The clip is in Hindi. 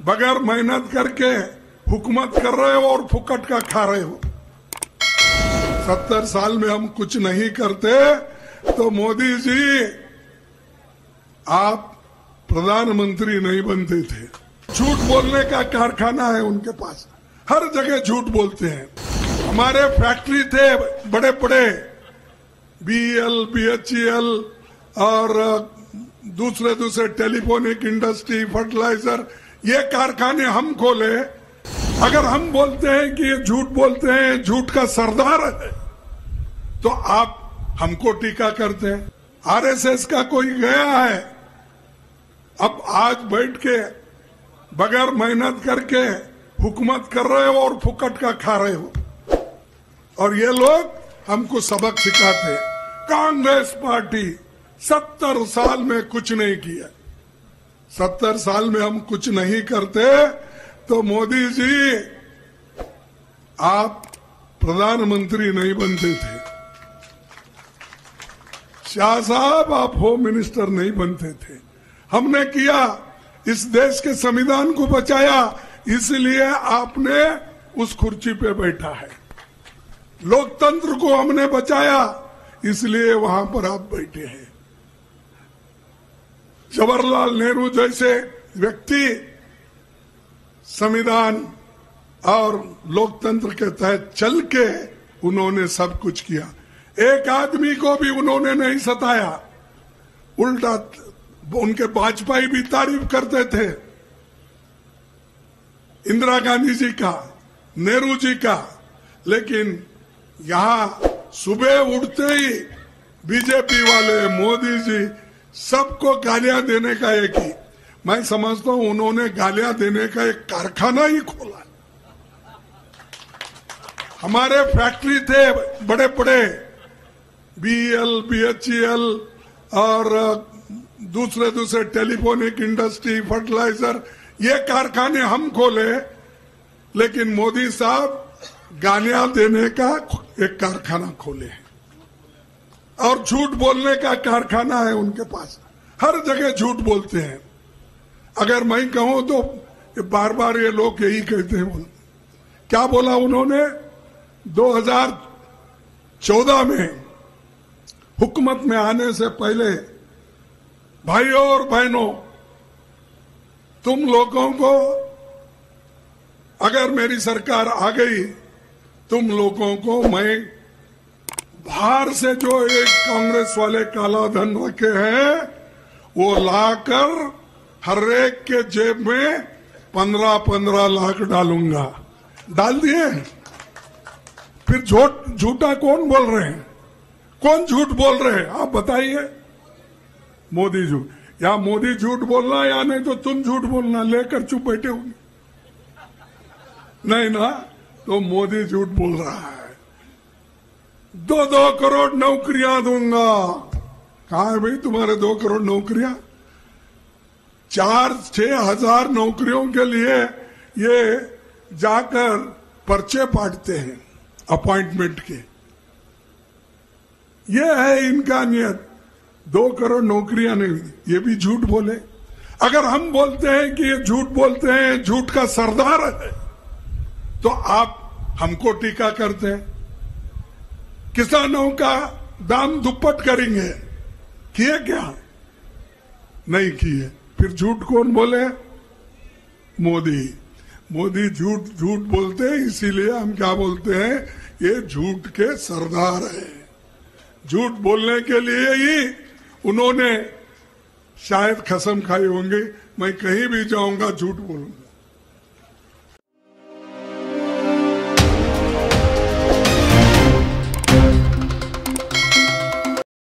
बगैर मेहनत करके हुकूमत कर रहे हो और फुकट का खा रहे हो। 70 साल में हम कुछ नहीं करते तो मोदी जी आप प्रधानमंत्री नहीं बनते थे। झूठ बोलने का कारखाना है उनके पास, हर जगह झूठ बोलते हैं। हमारे फैक्ट्री थे बड़े बड़े, BEL, BHEL और दूसरे टेलीफोनिक इंडस्ट्री, फर्टिलाइजर, ये कारखाने हम खोले। अगर हम बोलते हैं कि ये झूठ बोलते हैं, झूठ का सरदार है, तो आप हमको टीका करते हैं। RSS का कोई गया है, अब आज बैठ के बगैर मेहनत करके हुकूमत कर रहे हो और फुकट का खा रहे हो, और ये लोग हमको सबक सिखाते। कांग्रेस पार्टी 70 साल में कुछ नहीं किया। 70 साल में हम कुछ नहीं करते तो मोदी जी आप प्रधानमंत्री नहीं बनते थे। शाह साहब आप होम मिनिस्टर नहीं बनते थे। हमने किया, इस देश के संविधान को बचाया, इसलिए आपने उस कुर्सी पे बैठा है। लोकतंत्र को हमने बचाया, इसलिए वहां पर आप बैठे हैं। जवाहरलाल नेहरू जैसे व्यक्ति संविधान और लोकतंत्र के तहत चल के उन्होंने सब कुछ किया। एक आदमी को भी उन्होंने नहीं सताया, उल्टा उनके वाजपेयी भी तारीफ करते थे, इंदिरा गांधी जी का, नेहरू जी का। लेकिन यहां सुबह उठते ही बीजेपी वाले, मोदी जी, सबको गालियां देने का एक ही, मैं समझता हूं उन्होंने गालियां देने का एक कारखाना ही खोला। हमारे फैक्ट्री थे बड़े बड़े, BEL, BHEL और दूसरे टेलीफोनिक इंडस्ट्री, फर्टिलाइजर, ये कारखाने हम खोले। लेकिन मोदी साहब गालियां देने का एक कारखाना खोले हैं, और झूठ बोलने का कारखाना है उनके पास, हर जगह झूठ बोलते हैं। अगर मैं कहूं तो बार बार ये लोग यही कहते हैं। क्या बोला उन्होंने 2014 में हुकूमत में आने से पहले? भाइयों और बहनों, तुम लोगों को अगर मेरी सरकार आ गई, तुम लोगों को मैं बाहर से जो एक कांग्रेस वाले काला धन रखे हैं वो लाकर हर एक के जेब में 15-15 लाख डालूंगा। डाल दिए? फिर झूठा कौन बोल रहे हैं? कौन झूठ बोल रहे हैं? आप बताइए। मोदी झूठ, या मोदी झूठ बोलना, या नहीं तो तुम झूठ बोलना, लेकर चुप बैठे होंगे। नहीं ना, तो मोदी झूठ बोल रहा है। 2 करोड़ नौकरियां दूंगा। कहां है भाई तुम्हारे 2 करोड़ नौकरियां? 4-6 हजार नौकरियों के लिए ये जाकर पर्चे बांटते हैं अपॉइंटमेंट के। ये है इनका नियत। 2 करोड़ नौकरियां नहीं, ये भी झूठ बोले। अगर हम बोलते हैं कि ये झूठ बोलते हैं, झूठ का सरदार है, तो आप हमको टीका करते हैं। किसानों का दाम दुप्पट करेंगे, किए क्या? नहीं किए। फिर झूठ कौन बोले? मोदी झूठ बोलते हैं, इसीलिए हम क्या बोलते हैं, ये झूठ के सरदार है। झूठ बोलने के लिए ही उन्होंने शायद कसम खाई होंगी, मैं कहीं भी जाऊंगा झूठ बोलूंगा।